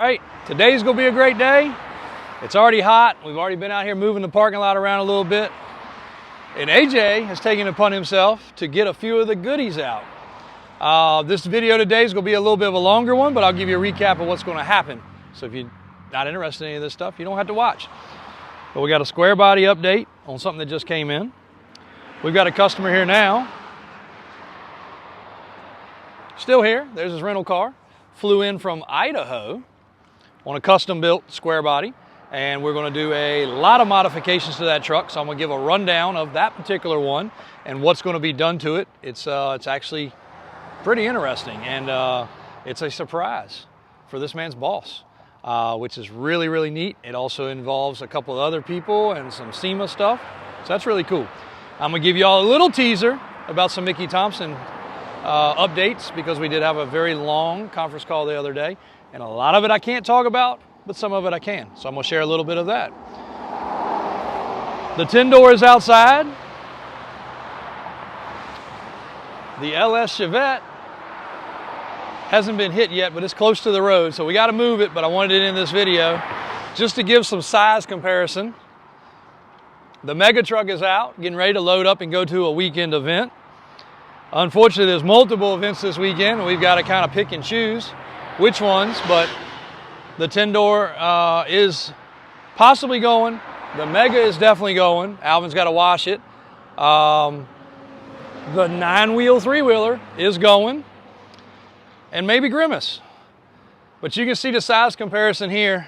All right, today's gonna be a great day. It's already hot. We've already been out here moving the parking lot around a little bit. And AJ has taken it upon himself to get a few of the goodies out. This video today is gonna be a little bit of a longer one, but I'll give you a recap of what's gonna happen. So if you're not interested in any of this stuff, you don't have to watch. But we got a square body update on something that just came in. We've got a customer here now. Still here, there's his rental car. Flew in from Idaho on a custom built square body, and we're going to do a lot of modifications to that truck. So I'm going to give a rundown of that particular one and what's going to be done to it. It's actually pretty interesting, and it's a surprise for this man's boss, which is really, really neat. It also involves a couple of other people and some SEMA stuff, so that's really cool. I'm going to give you all a little teaser about some Mickey Thompson updates, because we did have a very long conference call the other day, and a lot of it I can't talk about, but some of it I can. So I'm going to share a little bit of that. The Tindo is outside. The LS Chevette hasn't been hit yet, but it's close to the road, so we got to move it, but I wanted it in this video just to give some size comparison. The mega truck is out, getting ready to load up and go to a weekend event. Unfortunately, there's multiple events this weekend, and we've got to kind of pick and choose which ones, but the Tindo is possibly going. The Mega is definitely going. Alvin's got to wash it. The 9-wheel, 3-wheeler is going, and maybe Grimace. But you can see the size comparison here.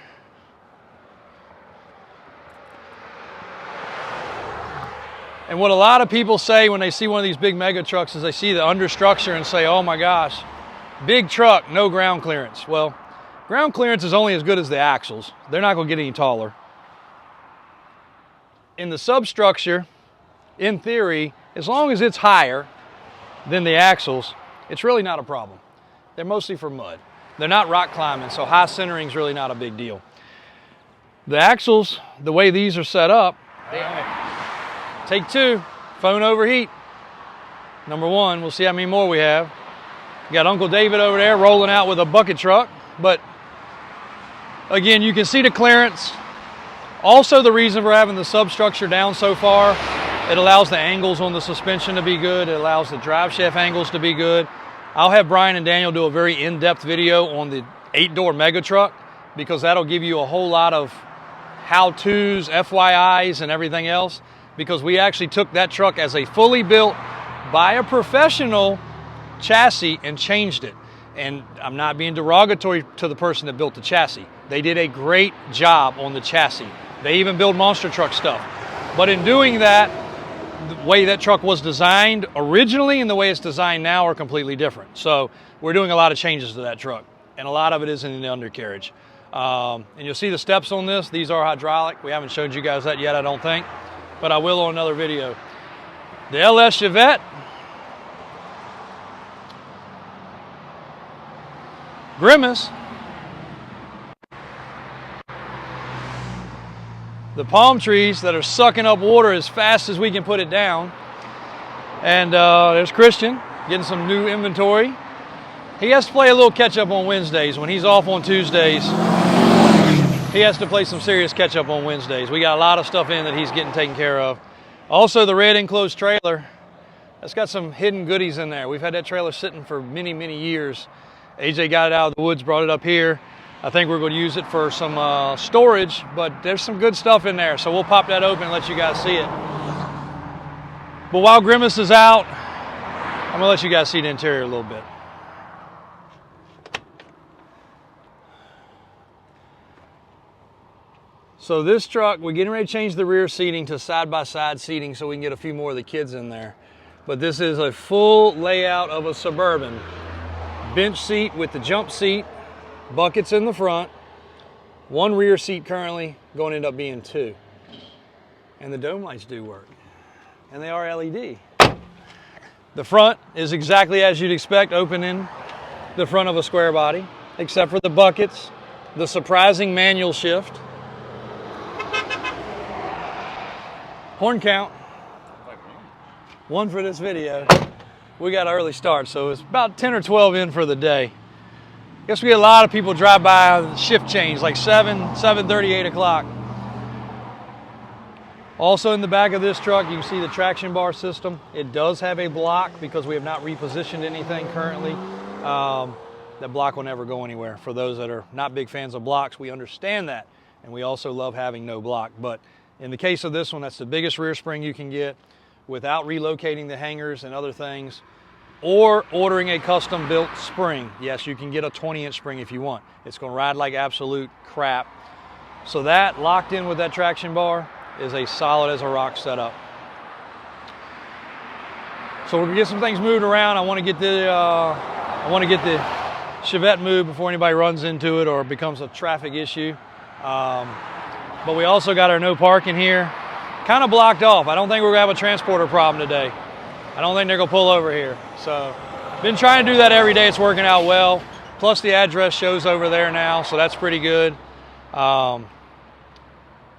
And what a lot of people say when they see one of these big mega trucks is they see the understructure and say, oh my gosh, big truck, no ground clearance. Well, ground clearance is only as good as the axles. They're not going to get any taller. In the substructure, in theory, as long as it's higher than the axles, it's really not a problem. They're mostly for mud. They're not rock climbing, so high centering is really not a big deal. The axles, the way these are set up, take two, phone overheat. Number one, we'll see how many more we have. We got Uncle David over there rolling out with a bucket truck, but again, you can see the clearance. Also, the reason for having the substructure down so far, it allows the angles on the suspension to be good. It allows the drive shaft angles to be good. I'll have Brian and Daniel do a very in-depth video on the 8-door mega truck, because that'll give you a whole lot of how-tos, FYIs, and everything else, because we actually took that truck as a fully built by a professional chassis and changed it. And I'm not being derogatory to the person that built the chassis. They did a great job on the chassis. They even build monster truck stuff. But in doing that, the way that truck was designed originally and the way it's designed now are completely different. So we're doing a lot of changes to that truck, and a lot of it is in the undercarriage. And you'll see the steps on this. These are hydraulic. We haven't showed you guys that yet, I don't think, but I will on another video. The LS Chevette, Grimace, the palm trees that are sucking up water as fast as we can put it down. And there's Christian getting some new inventory. He has to play a little catch up on Wednesdays. When he's off on Tuesdays, he has to play some serious catch up on Wednesdays. We got a lot of stuff in that he's getting taken care of. Also, the red enclosed trailer, that's got some hidden goodies in there. We've had that trailer sitting for many, many years. AJ got it out of the woods, brought it up here. I think we're going to use it for some storage, but there's some good stuff in there, so we'll pop that open and let you guys see it. But while Grimace is out, I'm going to let you guys see the interior a little bit. So this truck, we're getting ready to change the rear seating to side-by-side seating so we can get a few more of the kids in there. But this is a full layout of a Suburban. Bench seat with the jump seat, buckets in the front, one rear seat currently, going to end up being 2. And the dome lights do work, and they are LED. The front is exactly as you'd expect, opening the front of a square body, except for the buckets, the surprising manual shift. Horn count, 1 for this video. We got an early start, so it's about 10 or 12 in for the day. Guess we get a lot of people drive by shift change, like 7:30, 8 o'clock. Also in the back of this truck, you can see the traction bar system. It does have a block because we have not repositioned anything currently. That block will never go anywhere. For those that are not big fans of blocks, we understand that. And we also love having no block. But in the case of this one, that's the biggest rear spring you can get without relocating the hangers and other things, or ordering a custom built spring. Yes, you can get a 20-inch spring if you want. It's gonna ride like absolute crap. So that locked in with that traction bar is as solid as a rock setup. So we're gonna get some things moved around. I want to get the Chevette moved before anybody runs into it or becomes a traffic issue. But we also got our no parking here, kind of blocked off. I don't think we're gonna have a transporter problem today. I don't think they're gonna pull over here. So been trying to do that every day. It's working out well. Plus the address shows over there now, so that's pretty good.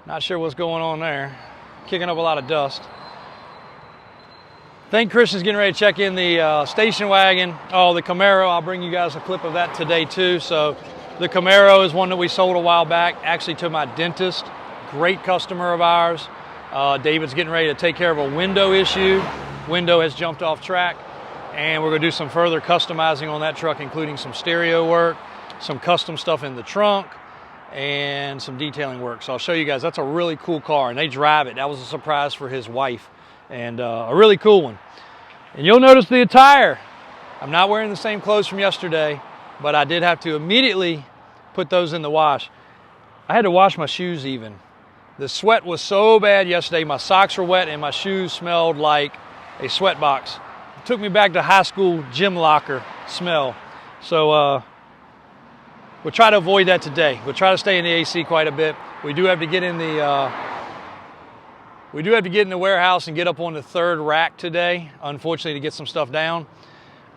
Not sure what's going on there. Kicking up a lot of dust. I think Christian's getting ready to check in the station wagon. Oh, the Camaro, I'll bring you guys a clip of that today too. So the Camaro is one that we sold a while back, actually to my dentist. Great customer of ours. David's getting ready to take care of a window issue. Window has jumped off track, and we're gonna do some further customizing on that truck, including some stereo work, some custom stuff in the trunk, and some detailing work. So I'll show you guys. That's a really cool car, and they drive it. That was a surprise for his wife, and a really cool one. And you'll notice the attire. I'm not wearing the same clothes from yesterday, but I did have to immediately put those in the wash. I had to wash my shoes even. The sweat was so bad yesterday. My socks were wet and my shoes smelled like a sweat box. It took me back to high school gym locker smell. So we'll try to avoid that today. We'll try to stay in the AC quite a bit. We do have to get in the warehouse and get up on the third rack today, unfortunately, to get some stuff down.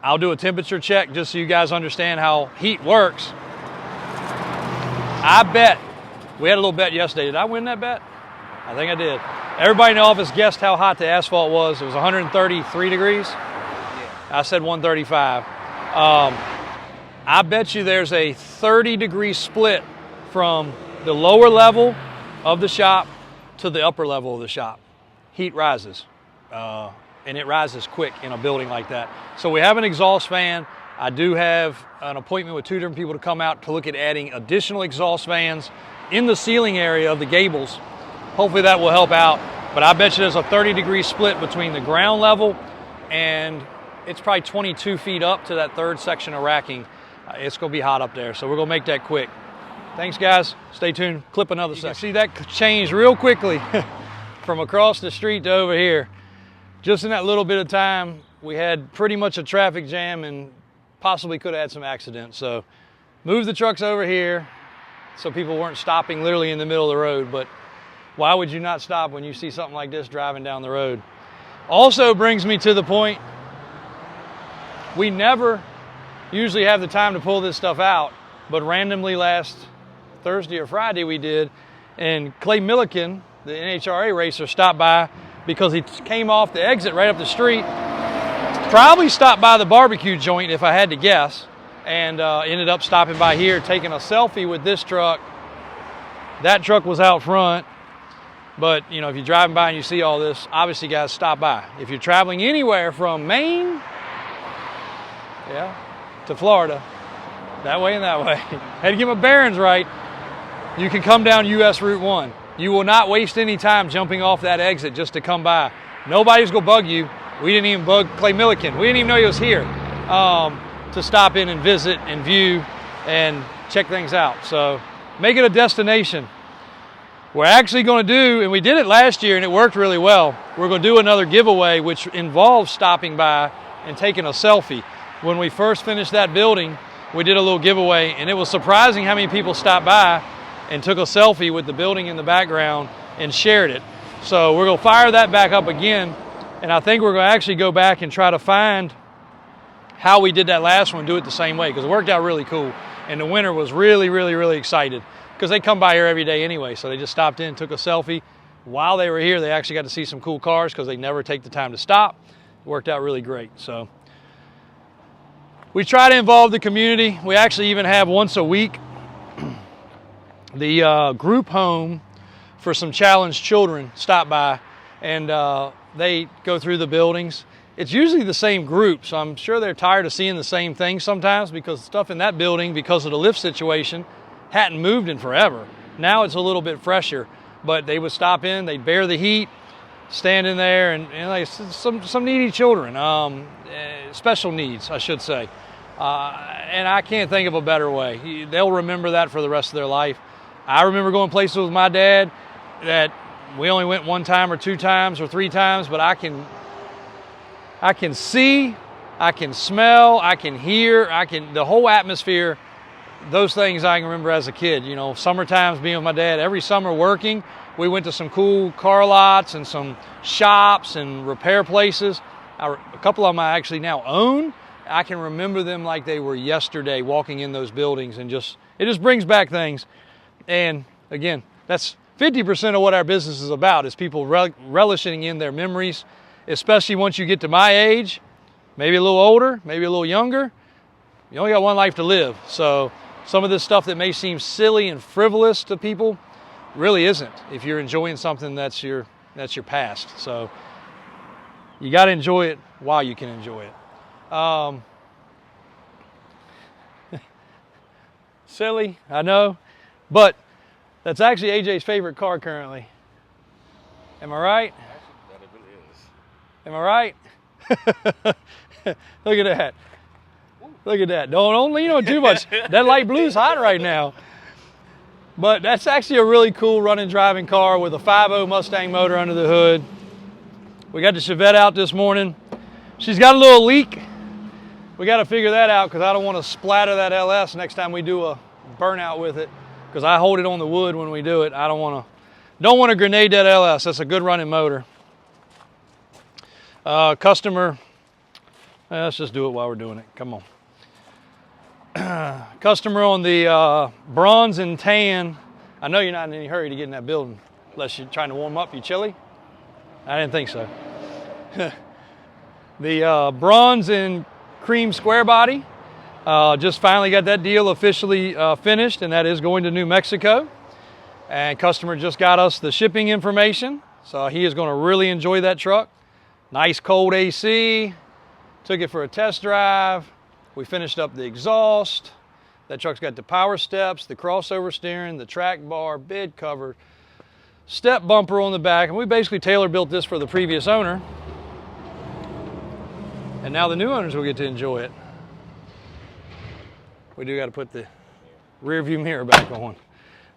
I'll do a temperature check just so you guys understand how heat works. I bet, we had a little bet yesterday. Did I win that bet? I think I did. Everybody in the office guessed how hot the asphalt was. It was 133 degrees. Yeah. I said 135. I bet you there's a 30-degree split from the lower level of the shop to the upper level of the shop. Heat rises, and it rises quick in a building like that. So we have an exhaust fan. I do have an appointment with 2 different people to come out to look at adding additional exhaust fans in the ceiling area of the gables. Hopefully that will help out. But I bet you there's a 30-degree split between the ground level, and it's probably 22 feet up to that third section of racking. It's gonna be hot up there, so we're gonna make that quick. Thanks guys, stay tuned, clip another second. See that changed real quickly from across the street to over here. Just in that little bit of time, we had pretty much a traffic jam and possibly could have had some accidents. So move the trucks over here so people weren't stopping literally in the middle of the road, but why would you not stop when you see something like this driving down the road? Also brings me to the point, we never usually have the time to pull this stuff out, but randomly last Thursday or Friday we did, and Clay Milliken, the NHRA racer, stopped by because he came off the exit right up the street, probably stopped by the barbecue joint if I had to guess, and ended up stopping by here, taking a selfie with this truck. That truck was out front, but you know, if you're driving by and you see all this, obviously guys, stop by. If you're traveling anywhere from Maine, to Florida, that way and that way, had to get my bearings right, you can come down US Route 1. You will not waste any time jumping off that exit just to come by. Nobody's gonna bug you. We didn't even bug Clay Milliken. We didn't even know he was here to stop in and visit and view and check things out. So make it a destination. We're actually gonna do, and we did it last year and it worked really well, we're gonna do another giveaway which involves stopping by and taking a selfie. When we first finished that building, we did a little giveaway, and it was surprising how many people stopped by and took a selfie with the building in the background and shared it. So we're gonna fire that back up again, and I think we're gonna actually go back and try to find how we did that last one, do it the same way, because it worked out really cool. And the winner was really, really, really excited, because they come by here every day anyway, so they just stopped in, took a selfie. While they were here, they actually got to see some cool cars, because they never take the time to stop. It worked out really great. So We try to involve the community. We actually even have once a week the group home for some challenged children stop by, and they go through the buildings. It's usually the same group, so I'm sure they're tired of seeing the same thing sometimes, because stuff in that building, because of the lift situation, hadn't moved in forever. Now it's a little bit fresher, but they would stop in, they'd bear the heat, stand in there, and like some needy children, special needs, I should say. And I can't think of a better way. They'll remember that for the rest of their life. I remember going places with my dad that we only went one time or two times or three times, but I can see, I can smell, I can hear, the whole atmosphere, those things I can remember as a kid. You know, summer times being with my dad, every summer working, we went to some cool car lots and some shops and repair places. A couple of them I actually now own. I can remember them like they were yesterday, walking in those buildings, and it just brings back things. And again, that's 50% of what our business is about, is people relishing in their memories, especially once you get to my age, maybe a little older, maybe a little younger. You only got one life to live. So some of this stuff that may seem silly and frivolous to people really isn't, if you're enjoying something that's your past. So you got to enjoy it while you can enjoy it. Silly, I know, but that's actually AJ's favorite car currently. Am I right? That it is. Am I right? Look at that. Look at that. Don't lean on too much. That light blue's hot right now. But that's actually a really cool running driving car with a 5.0 Mustang motor under the hood. We got the Chevette out this morning. She's got a little leak. We got to figure that out, because I don't want to splatter that LS next time we do a burnout with it, because I hold it on the wood when we do it. I don't want to grenade that LS. That's a good running motor. Customer, let's just do it while we're doing it. Come on. Customer on the bronze and tan. I know you're not in any hurry to get in that building, unless you're trying to warm up. You chilly? I didn't think so. The bronze and cream square body. Just finally got that deal officially finished, and that is going to New Mexico. And customer just got us the shipping information, so he is going to really enjoy that truck. Nice cold AC. Took it for a test drive. We finished up the exhaust. That truck's got the power steps, the crossover steering, the track bar, bed cover, step bumper on the back, and we basically tailor built this for the previous owner. And now the new owners will get to enjoy it. We do got to put the rear view mirror back on.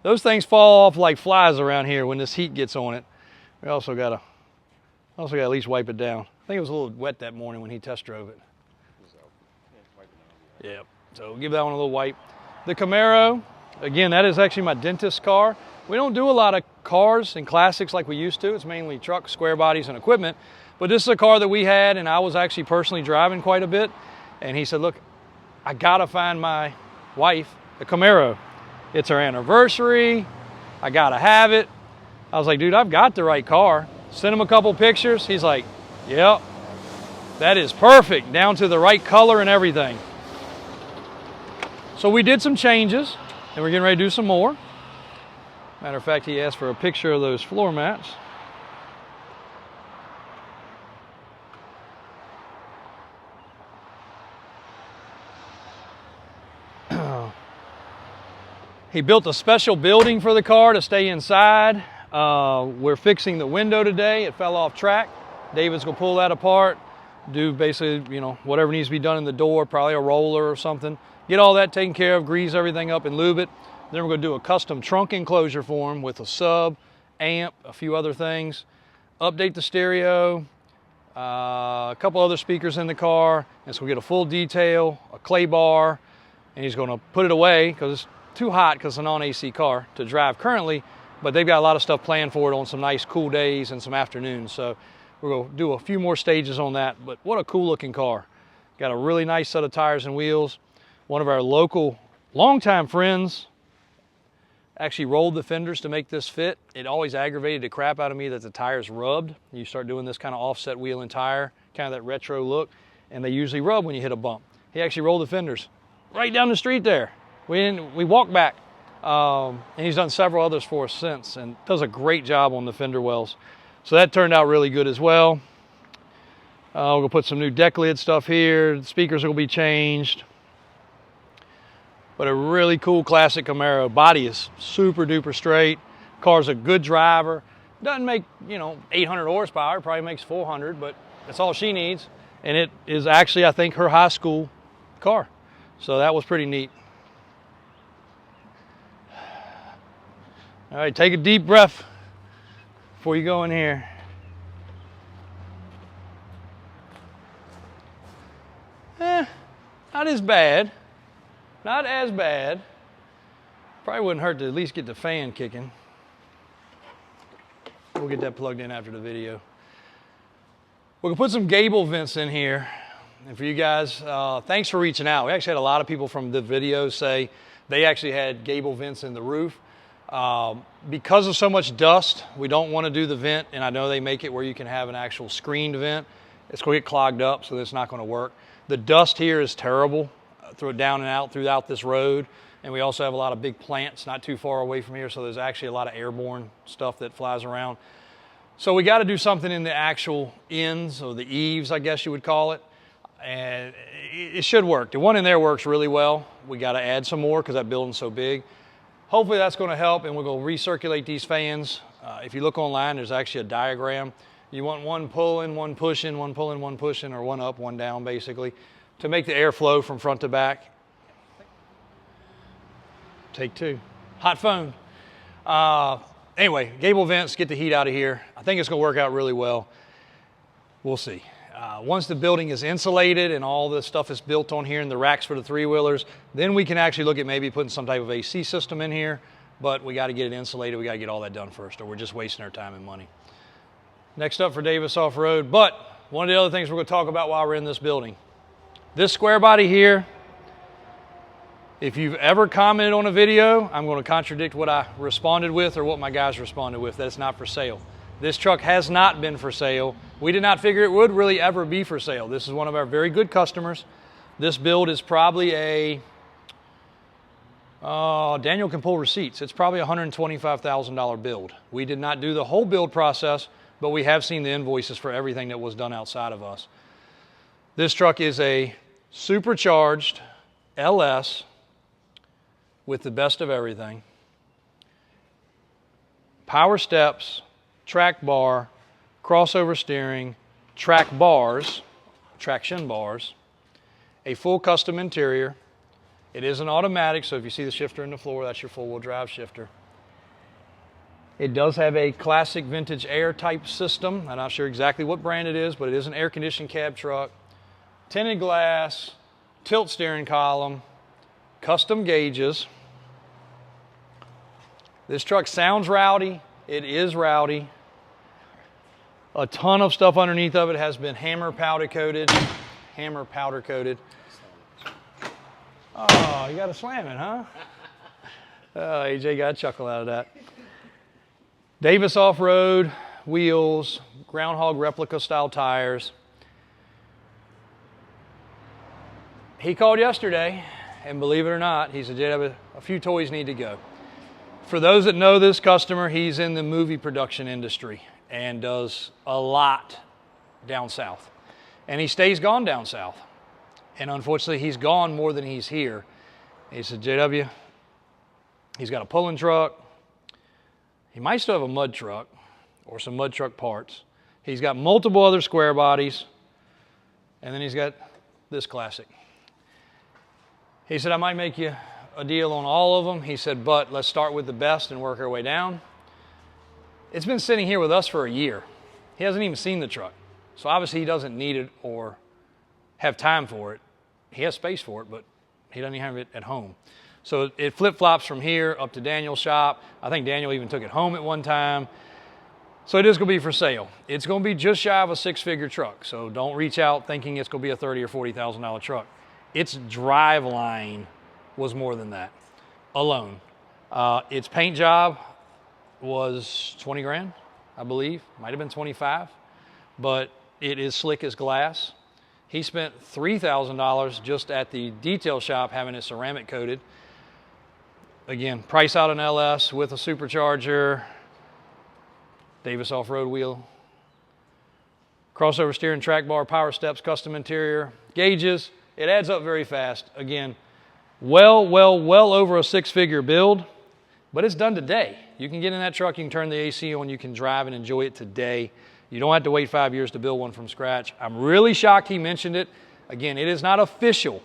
Those things fall off like flies around here when this heat gets on it. We also got to at least wipe it down. I think it was a little wet that morning when he test drove it. Yeah, so give that one a little wipe. The Camaro, again, that is actually my dentist's car. We don't do a lot of cars and classics like we used to. It's mainly trucks, square bodies, and equipment. But this is a car that we had, and I was actually personally driving quite a bit. And he said, look, I gotta find my wife a Camaro. It's her anniversary. I gotta have it. I was like, dude, I've got the right car. Sent him a couple pictures. He's like, yep, that is perfect, down to the right color and everything. So we did some changes, and we're getting ready to do some more. Matter of fact, he asked for a picture of those floor mats. He built a special building for the car to stay inside. We're fixing the window today. It fell off track. David's gonna pull that apart, do basically, you know, whatever needs to be done in the door, probably a roller or something. Get all that taken care of, grease everything up and lube it. Then we're gonna do a custom trunk enclosure for him with a sub, amp, a few other things. Update the stereo, a couple other speakers in the car, and so we get a full detail, a clay bar, and he's gonna put it away because it's too hot because it's a non-AC car to drive currently, but they've got a lot of stuff planned for it on some nice cool days and some afternoons. So we're gonna do a few more stages on that, but what a cool looking car. Got a really nice set of tires and wheels. One of our local longtime friends actually rolled the fenders to make this fit. It always aggravated the crap out of me that the tires rubbed. You start doing this kind of offset wheel and tire, kind of that retro look, and they usually rub when you hit a bump. He actually rolled the fenders right down the street there. We walked back. And he's done several others for us since and does a great job on the fender wells. So that turned out really good as well. We're going to put some new deck lid stuff here. The speakers will be changed. But a really cool classic Camaro. Body is super duper straight. Car's a good driver. Doesn't make, 800 horsepower. Probably makes 400, but that's all she needs. And it is actually, I think, her high school car. So that was pretty neat. All right, take a deep breath before you go in here. Not as bad. Not as bad. Probably wouldn't hurt to at least get the fan kicking. We'll get that plugged in after the video. We're gonna put some gable vents in here. And for you guys, thanks for reaching out. We actually had a lot of people from the video say they actually had gable vents in the roof. Because of so much dust, we don't want to do the vent, and I know they make it where you can have an actual screened vent. It's going to get clogged up, so it's not going to work. The dust here is terrible, through it down and out throughout this road, and we also have a lot of big plants not too far away from here, so there's actually a lot of airborne stuff that flies around. So we got to do something in the actual ends, or the eaves, I guess you would call it, and it should work. The one in there works really well. We got to add some more because that building's so big. Hopefully that's going to help, and we're going to recirculate these fans. If you look online, there's actually a diagram. You want one pulling, one pushing, one pulling, one pushing, or one up, one down, basically, to make the air flow from front to back. Take two. Hot phone. Anyway, gable vents, get the heat out of here. I think it's going to work out really well. We'll see. Once the building is insulated and all the stuff is built on here and the racks for the three-wheelers, then we can actually look at maybe putting some type of AC system in here, but we got to get it insulated. We got to get all that done first, or we're just wasting our time and money. Next up for Davis Off-Road, but one of the other things we're going to talk about while we're in this building. This square body here, if you've ever commented on a video, I'm going to contradict what I responded with or what my guys responded with. That's not for sale. This truck has not been for sale. We did not figure it would really ever be for sale. This is one of our very good customers. This build is probably a, Daniel can pull receipts. It's probably a $125,000 build. We did not do the whole build process, but we have seen the invoices for everything that was done outside of us. This truck is a supercharged LS with the best of everything. Power steps, track bar, crossover steering, track bars, traction bars, a full custom interior. It is an automatic, so if you see the shifter in the floor, that's your four-wheel drive shifter. It does have a classic vintage air type system. I'm not sure exactly what brand it is, but it is an air-conditioned cab truck. Tinted glass, tilt steering column, custom gauges. This truck sounds rowdy. It is rowdy. A ton of stuff underneath of it has been hammer powder coated. Hammer powder coated. Oh, you got to slam it, huh? Oh, AJ got a chuckle out of that. Davis Off-Road wheels, Groundhog replica style tires. He called yesterday, and believe it or not, he said, "JW, a few toys need to go." For those that know this customer, he's in the movie production industry and does a lot down south. And he stays gone down south. And unfortunately, he's gone more than he's here. He said, "JW, he's got a pulling truck. He might still have a mud truck or some mud truck parts. He's got multiple other square bodies. And then he's got this classic." He said, "I might make you a deal on all of them." He said, "But let's start with the best and work our way down." It's been sitting here with us for a year. He hasn't even seen the truck. So obviously he doesn't need it or have time for it. He has space for it, but he doesn't even have it at home. So it flip-flops from here up to Daniel's shop. I think Daniel even took it home at one time. So it is going to be for sale. It's going to be just shy of a six-figure truck. So don't reach out thinking it's going to be a $30,000 or $40,000 truck. Its drive line was more than that alone. Its paint job was 20 grand, I believe. Might have been 25, but it is slick as glass. He spent $3,000 just at the detail shop having it ceramic coated. Again, price out an LS with a supercharger, Davis off-road wheel, crossover steering, track bar, power steps, custom interior, gauges. It adds up very fast. Again, well over a six-figure build, but it's done today. You can get in that truck, you can turn the AC on, you can drive and enjoy it today. You don't have to wait 5 years to build one from scratch. I'm really shocked he mentioned it. Again, it is not official,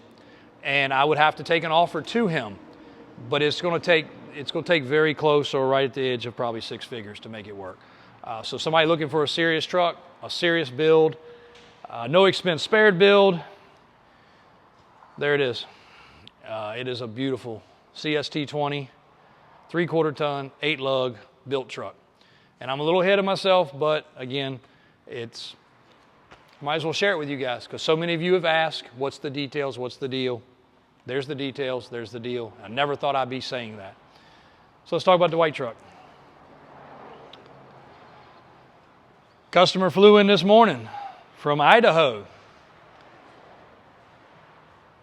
and I would have to take an offer to him, but it's going to take very close or right at the edge of probably six figures to make it work. So somebody looking for a serious truck, a serious build, no expense spared build, there it is. It is a beautiful CST20, 3/4 ton, 8 lug built truck. And I'm a little ahead of myself, but again, might as well share it with you guys because so many of you have asked, what's the details, what's the deal? There's the details, there's the deal. I never thought I'd be saying that. So let's talk about the white truck. Customer flew in this morning from Idaho.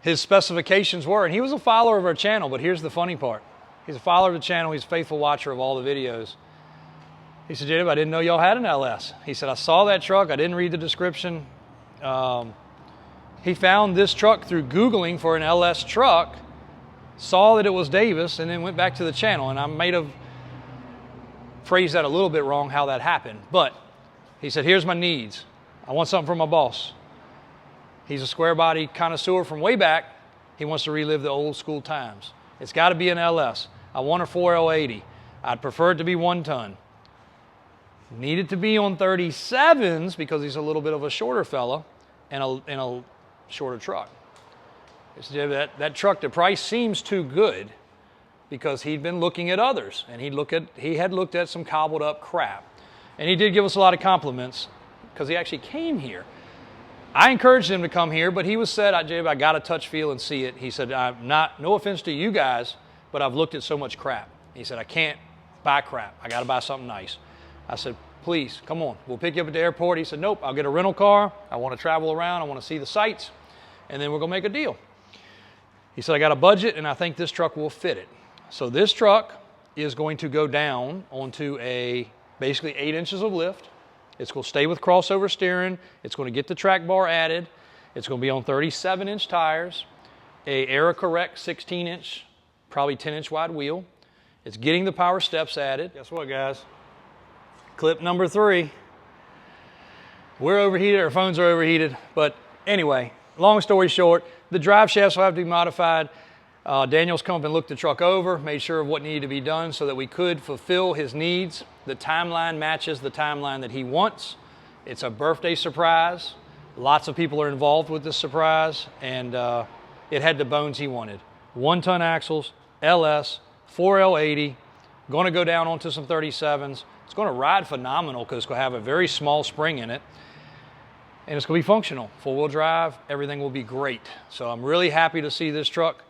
His specifications were, and he was a follower of our channel, but here's the funny part. He's a follower of the channel, he's a faithful watcher of all the videos. He said, Jacob, I didn't know y'all had an LS. He said, I saw that truck, I didn't read the description. He found this truck through Googling for an LS truck, saw that it was Davis, and then went back to the channel. And I may have phrased that a little bit wrong how that happened. But he said, here's my needs. I want something from my boss. He's a square body connoisseur from way back. He wants to relive the old school times. It's got to be an LS. I want a 4L80. I'd prefer it to be 1 ton. Need it to be on 37s because he's a little bit of a shorter fella and a shorter truck. That truck, the price seems too good because he'd been looking at others and he had looked at some cobbled up crap. And he did give us a lot of compliments because he actually came here. I encouraged him to come here, but he said, I got to touch, feel, and see it. He said, no offense to you guys, but I've looked at so much crap. He said, I can't buy crap. I got to buy something nice. I said, please, come on. We'll pick you up at the airport. He said, nope, I'll get a rental car. I want to travel around. I want to see the sights. And then we're going to make a deal. He said, I got a budget, and I think this truck will fit it. So this truck is going to go down onto basically 8 inches of lift. It's going to stay with crossover steering. It's going to get the track bar added. It's going to be on 37-inch tires, a Era Correct 16-inch, probably 10-inch wide wheel. It's getting the power steps added. Guess what, guys? Clip number 3. We're overheated, our phones are overheated. But anyway, long story short, the drive shafts will have to be modified. Daniel's come up and looked the truck over, made sure of what needed to be done so that we could fulfill his needs. The timeline matches the timeline that he wants. It's a birthday surprise. Lots of people are involved with this surprise, and it had the bones he wanted. 1-ton axles, LS, 4L80, going to go down onto some 37s. It's going to ride phenomenal because it's going to have a very small spring in it. And it's going to be functional. 4-wheel drive, everything will be great. So I'm really happy to see this truck.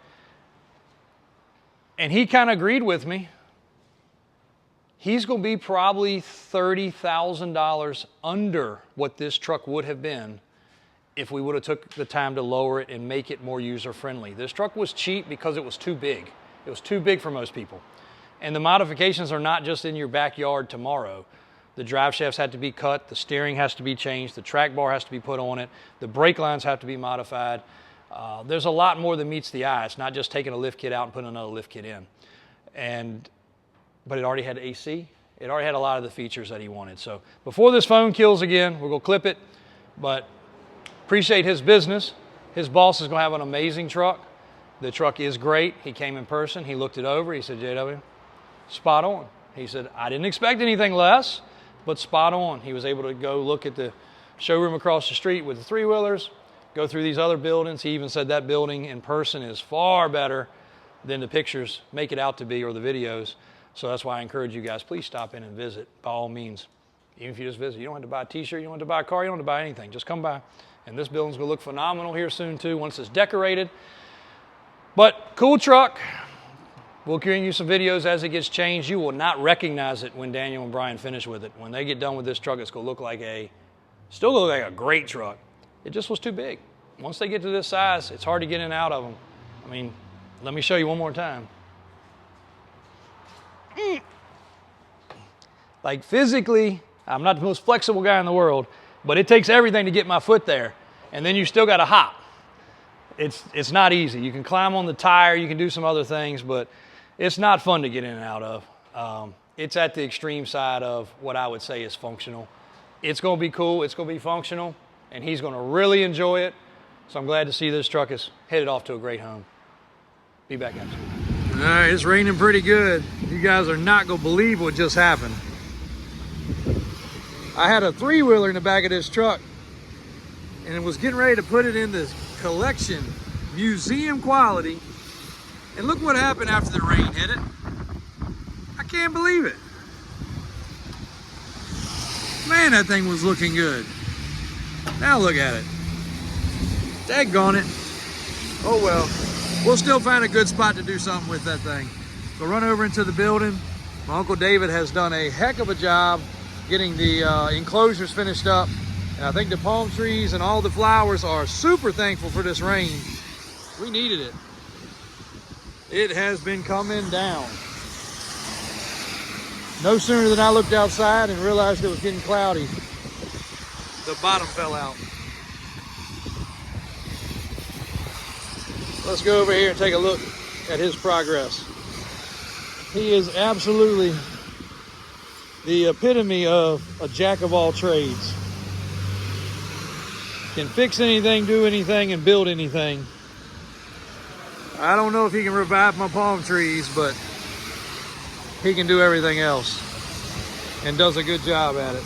And he kind of agreed with me. He's going to be probably $30,000 under what this truck would have been if we would have took the time to lower it and make it more user-friendly. This truck was cheap because it was too big. It was too big for most people. And the modifications are not just in your backyard tomorrow. The drive shafts had to be cut, the steering has to be changed, the track bar has to be put on it, the brake lines have to be modified. There's a lot more than meets the eye. It's not just taking a lift kit out and putting another lift kit in. But it already had AC. It already had a lot of the features that he wanted. So before this phone kills again, we're going to clip it. But appreciate his business. His boss is going to have an amazing truck. The truck is great. He came in person. He looked it over. He said, JW, spot on. He said, I didn't expect anything less, but spot on. He was able to go look at the showroom across the street with the 3-wheelers, go through these other buildings. He even said that building in person is far better than the pictures make it out to be or the videos. So that's why I encourage you guys, please stop in and visit by all means. Even if you just visit, you don't have to buy a t-shirt, you don't have to buy a car, you don't have to buy anything. Just come by. And this building's going to look phenomenal here soon too once it's decorated. But cool truck. We'll bring you some videos as it gets changed. You will not recognize it when Daniel and Brian finish with it. When they get done with this truck, it's going to look like still look like a great truck. It just was too big. once they get to this size, it's hard to get in and out of them. I mean, let me show you one more time. Like physically, I'm not the most flexible guy in the world, but it takes everything to get my foot there. And then you still got to hop. It's not easy. You can climb on the tire, you can do some other things, but it's not fun to get in and out of. It's at the extreme side of what I would say is functional. It's going to be cool, it's going to be functional, and he's going to really enjoy it. So I'm glad to see this truck is headed off to a great home. Be back after. All right, it's raining pretty good. You guys are not going to believe what just happened. I had a three-wheeler in the back of this truck, and it was getting ready to put it in this collection, museum quality. And look what happened after the rain hit it. I can't believe it. Man, that thing was looking good. Now look at it. Daggone it. Oh well. We'll still find a good spot to do something with that thing. So run over into the building. My Uncle David has done a heck of a job getting the enclosures finished up. And I think the palm trees and all the flowers are super thankful for this rain. We needed it. It has been coming down. No sooner than I looked outside and realized it was getting cloudy, the bottom fell out. Let's go over here and take a look at his progress. He is absolutely the epitome of a jack of all trades. Can fix anything, do anything, and build anything. I don't know if he can revive my palm trees, but he can do everything else and does a good job at it.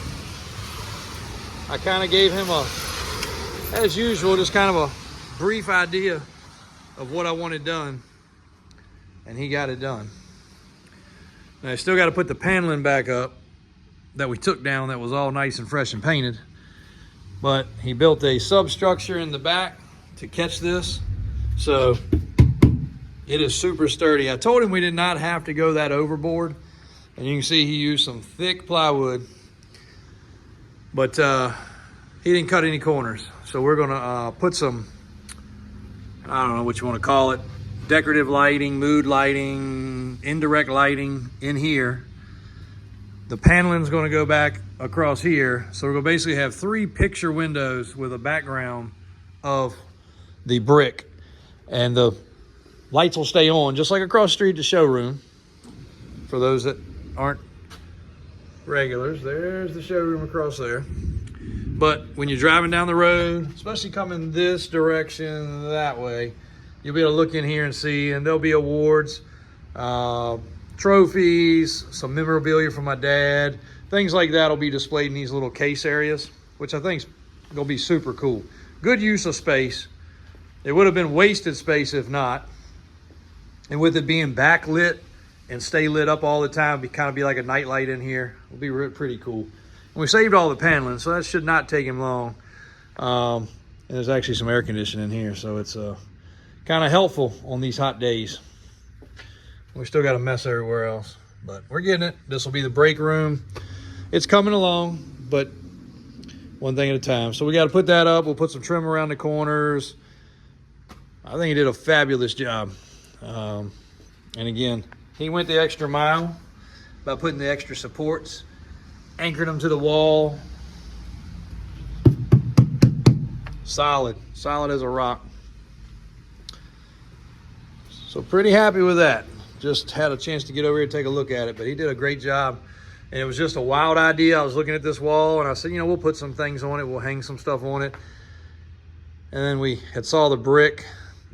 I kind of gave him as usual, just kind of a brief idea of what I wanted done, and he got it done. Now I still got to put the paneling back up that we took down that was all nice and fresh and painted, but he built a substructure in the back to catch this, so it is super sturdy. I told him we did not have to go that overboard, and you can see he used some thick plywood, but he didn't cut any corners. So we're gonna put some, I don't know what you want to call it, decorative lighting, mood lighting, indirect lighting in here. The paneling is going to go back across here. So we're going to basically have 3 picture windows with a background of the brick, and the lights will stay on just like across the street at the showroom. For those that aren't regulars, there's the showroom across there. But when you're driving down the road, especially coming this direction, that way, you'll be able to look in here and see, and there'll be awards, trophies, some memorabilia from my dad, things like that will be displayed in these little case areas, which I think is gonna be super cool. Good use of space. It would have been wasted space if not. And with it being backlit and stay lit up all the time, kind of be like a night light in here. It'll be pretty cool. And we saved all the paneling, so that should not take him long. And there's actually some air conditioning in here, so it's kind of helpful on these hot days. We still got a mess everywhere else, but we're getting it. This will be the break room. It's coming along, but one thing at a time. So we got to put that up. We'll put some trim around the corners. I think he did a fabulous job. And again, he went the extra mile by putting the extra supports, anchored them to the wall. Solid as a rock. So pretty happy with that. Just had a chance to get over here and take a look at it, but he did a great job. And it was just a wild idea. I was looking at this wall and I said, you know, we'll put some things on it. We'll hang some stuff on it. And then we had saw the brick,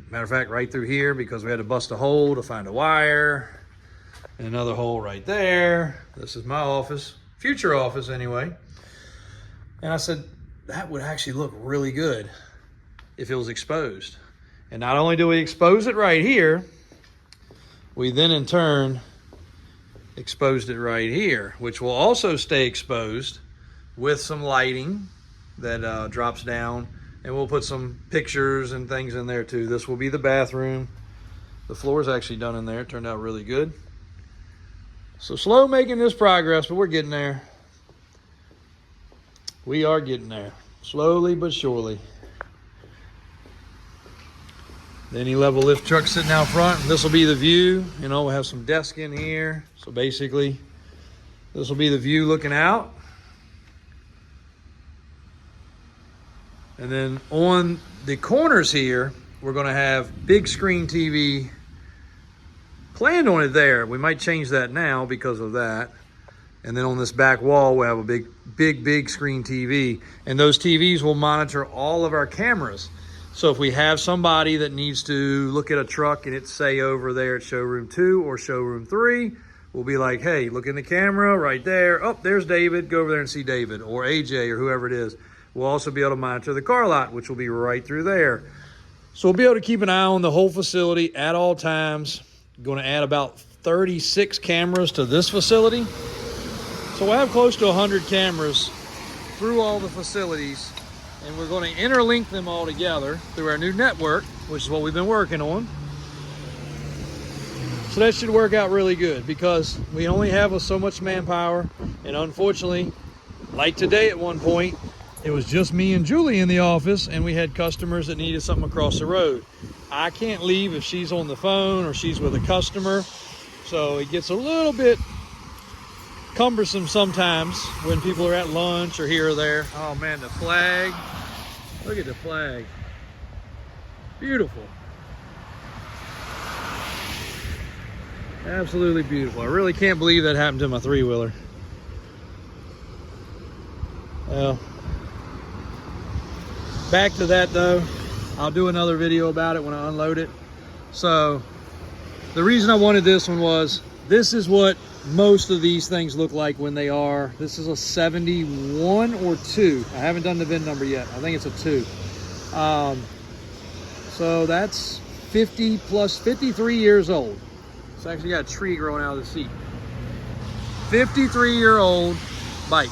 matter of fact, right through here, because we had to bust a hole to find a wire. And another hole right there. This is my office, future office anyway. And I said, that would actually look really good if it was exposed. And not only do we expose it right here, we then in turn exposed it right here, which will also stay exposed with some lighting that drops down, and we'll put some pictures and things in there too. This will be the bathroom. The floor is actually done in there. It turned out really good. So slow making this progress, but we're getting there. We are getting there, slowly but surely. The any level lift truck sitting out front. This will be the view. You know, we'll have some desk in here. So basically, this will be the view looking out. And then on the corners here, we're going to have big screen TV. Planned on it there. We might change that now because of that. And then on this back wall, we'll have a big screen TV. And those TVs will monitor all of our cameras. So if we have somebody that needs to look at a truck and it's say over there at showroom 2 or showroom 3, we'll be like, hey, look in the camera right there. Oh, there's David. Go over there and see David, or AJ, or whoever it is. We'll also be able to monitor the car lot, which will be right through there. So we'll be able to keep an eye on the whole facility at all times. Going to add about 36 cameras to this facility. So we'll have close to 100 cameras through all the facilities, and we're going to interlink them all together through our new network, which is what we've been working on. So that should work out really good because we only have so much manpower, and unfortunately, like today at one point, it was just me and Julie in the office, and we had customers that needed something across the road. I can't leave if she's on the phone or she's with a customer, so it gets a little bit cumbersome sometimes when people are at lunch or here or there. Oh man, the flag. Look at the flag. Beautiful. Absolutely beautiful. I really can't believe that happened to my three-wheeler. Well, back to that though. I'll do another video about it when I unload it. So the reason I wanted this one was, this is what most of these things look like when they are. This is a 71 or 2. I haven't done the VIN number yet. I think it's a 2. So that's 53 years old. It's actually got a tree growing out of the seat. 53-year-old bike.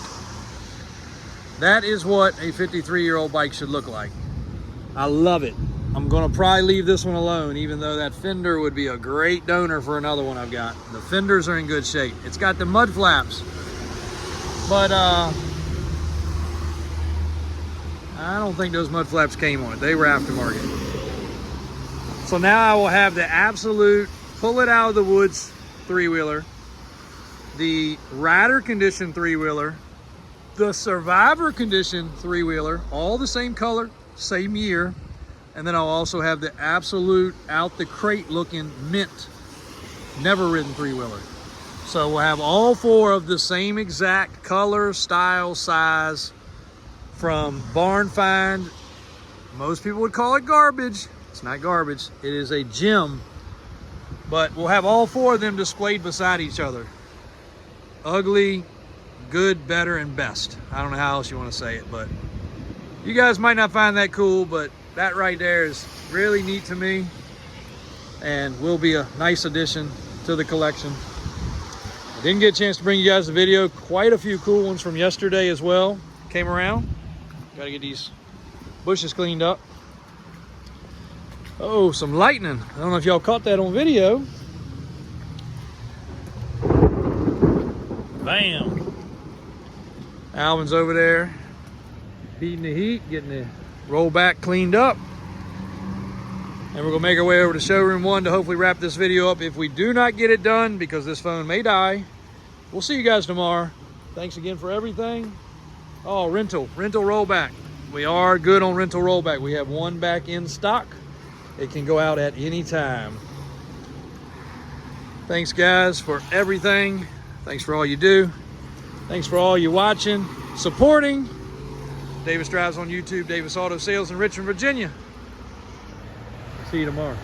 That is what a 53-year-old bike should look like. I love it. I'm gonna probably leave this one alone, even though that fender would be a great donor for another one I've got. The fenders are in good shape. It's got the mud flaps, but I don't think those mud flaps came on it. They were aftermarket. So now I will have the absolute pull it out of the woods three-wheeler, the rider condition three-wheeler, the survivor condition three-wheeler, all the same color, same year. And then I'll also have the absolute out the crate looking mint, never ridden three-wheeler. So we'll have all 4 of the same exact color, style, size from Barn Find. Most people would call it garbage. It's not garbage, it is a gem. But we'll have all 4 of them displayed beside each other. Ugly, good, better, and best. I don't know how else you want to say it, but you guys might not find that cool, but that right there is really neat to me and will be a nice addition to the collection. I didn't get a chance to bring you guys a video. Quite a few cool ones from yesterday as well came around. Got to get these bushes cleaned up. Oh, some lightning. I don't know if y'all caught that on video. Bam. Alvin's over there beating the heat, getting the rollback cleaned up. And we're gonna make our way over to showroom 1 to hopefully wrap this video up. If we do not get it done, because this phone may die, we'll see you guys tomorrow. Thanks again for everything. Oh, rental rollback. We are good on rental rollback. We have 1 back in stock. It can go out at any time. Thanks guys for everything. Thanks for all you do. Thanks for all you watching, supporting. Davis Drives on YouTube, Davis Auto Sales in Richmond, Virginia. See you tomorrow.